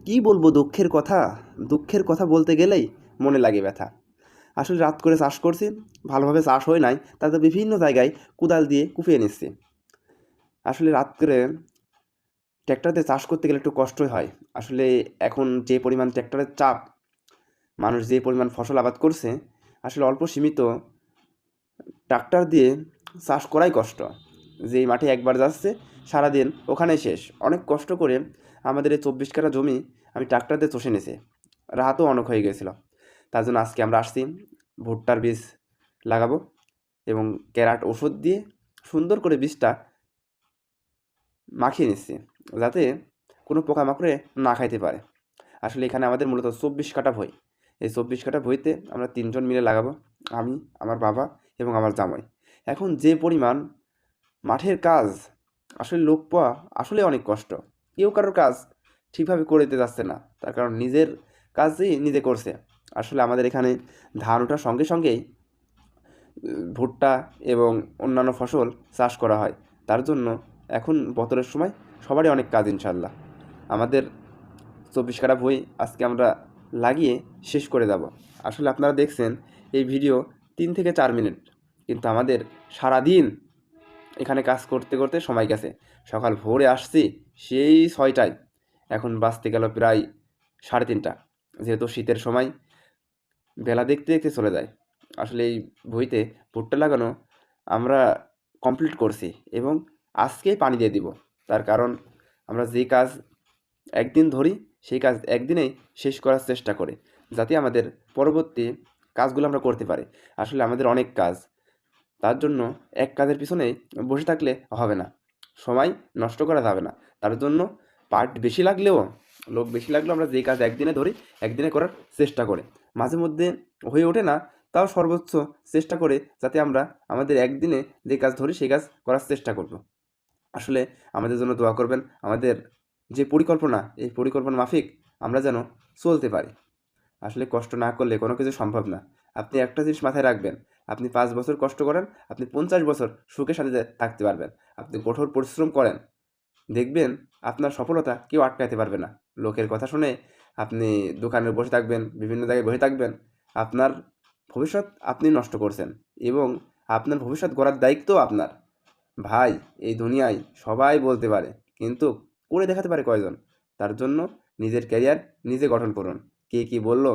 কি বলবো দুঃখের কথা? দুঃখের কথা বলতে গেলেই মনে লাগে ব্যথা। আসলে রাত করে চাষ করছি, ভালোভাবে চাষ হয় নাই, তাতে বিভিন্ন জায়গায় কোদাল দিয়ে কুপিয়ে নিচ্ছি। আসলে রাত করে ট্র্যাক্টর দিয়ে চাষ করতে গেলে একটু কষ্টই হয়। আসলে এখন যে পরিমাণ ট্র্যাক্টরের চাপ, মানুষ যে পরিমাণ ফসল আবাদ করছে, আসলে অল্প সীমিত ট্রাক্টর দিয়ে চাষ করাই কষ্ট। যেই মাঠে একবার যাচ্ছে সারাদিন ওখানেই শেষ। অনেক কষ্ট করে আমাদের এই 24 কাঠা জমি আমি ট্রাক্টর দিয়ে চষে নিয়েছি। রাতও অনেক হয়ে গেছিল। তার জন্য আজকে আমরা আসছি ভুট্টার বীজ লাগাবো এবং ক্যারাট ওষুধ দিয়ে সুন্দর করে বীজটা মাখিয়ে নিচ্ছি, যাতে কোনো পোকামাকড়ে না খাইতে পারে। আসলে এখানে আমাদের মূলত 24 কাঠা ভুঁই। এই 24 কাঠা ভুঁইতে আমরা 3 জন মিলে লাগাবো। আমি, আমার বাবা এবং আমার জামাই। এখন যে পরিমাণ মাঠের কাজ, আসলে লোক পাওয়া আসলে অনেক কষ্ট। কেউ কারোর কাজ ঠিকভাবে করে দিতে যাচ্ছে না, তার কারণ নিজের কাজই নিজে করছে। আসলে আমাদের এখানে ধান ওঠার সঙ্গে সঙ্গেই ভুট্টা এবং অন্যান্য ফসল চাষ করা হয়। তার জন্য এখন বছরের সময় সবারই অনেক কাজ ইনশাল্লাহ। আমাদের 24 কাঠা ভুঁই আজকে আমরা লাগিয়ে শেষ করে যাব। আসলে আপনারা দেখছেন এই ভিডিও 3 থেকে 4 মিনিট, কিন্তু আমাদের সারাদিন এখানে কাজ করতে করতে সময় গেছে। সকাল ভোরে আসছি সেই 6টায়, এখন বাজতে গেল প্রায় 3:30। যেহেতু শীতের সময় বেলা দেখতে দেখতে চলে যায়। আসলে এই ভুঁইতে ভুট্টা লাগানো আমরা কমপ্লিট করছি এবং আজকেই পানি দিয়ে দিব। তার কারণ আমরা যে কাজ একদিন ধরি সেই কাজ একদিনেই শেষ করার চেষ্টা করি, যাতে আমাদের পরবর্তী কাজগুলো আমরা করতে পারি। আসলে আমাদের অনেক কাজ, তার জন্য এক কাজের পিছনেই বসে থাকলে হবে না, সময় নষ্ট করা যাবে না। তার জন্য পার্ট বেশি লাগলেও, লোক বেশি লাগলেও আমরা যেই কাজ একদিনে ধরি একদিনে করার চেষ্টা করি। মাঝে মধ্যে হয়ে ওঠে না, তাও সর্বোচ্চ চেষ্টা করে যাতে আমরা আমাদের একদিনে যে কাজ ধরি সেই কাজ করার চেষ্টা করব। আসলে আমাদের জন্য দোয়া করবেন। আমাদের যে পরিকল্পনা, এই পরিকল্পনা মাফিক আমরা যেন চলতে পারি। আসলে কষ্ট না করলে কোনো কিছু সম্ভব না। আপনি একটা জিনিস মাথায় রাখবেন, আপনি 5 বছর কষ্ট করেন, আপনি 50 বছর সুখে শান্তিতে থাকতে পারবেন। আপনি কঠোর পরিশ্রম করেন, দেখবেন আপনার সফলতা কেউ আটকাতে পারবে না। লোকের কথা শুনে আপনি দোকানে বসে থাকবেন, বিভিন্ন জায়গায় বসে থাকবেন, আপনার ভবিষ্যৎ আপনি নষ্ট করছেন এবং আপনার ভবিষ্যৎ গড়ার দায়িত্বও আপনার। ভাই, এই দুনিয়ায় সবাই বলতে পারে, কিন্তু করে দেখাতে পারে কয়জন? তার জন্য নিজের ক্যারিয়ার নিজে গঠন করুন। কে কী বলল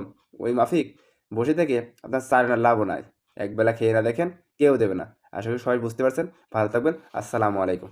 ওই মাফিক বসে থেকে আপনার চার আনার লাভও নাই। একবেলা খেয়ে না দেখেন কেউ দেবে না। আশা করি সবাই বুঝতে পারছেন। ভালো থাকবেন। আসসালামু আলাইকুম।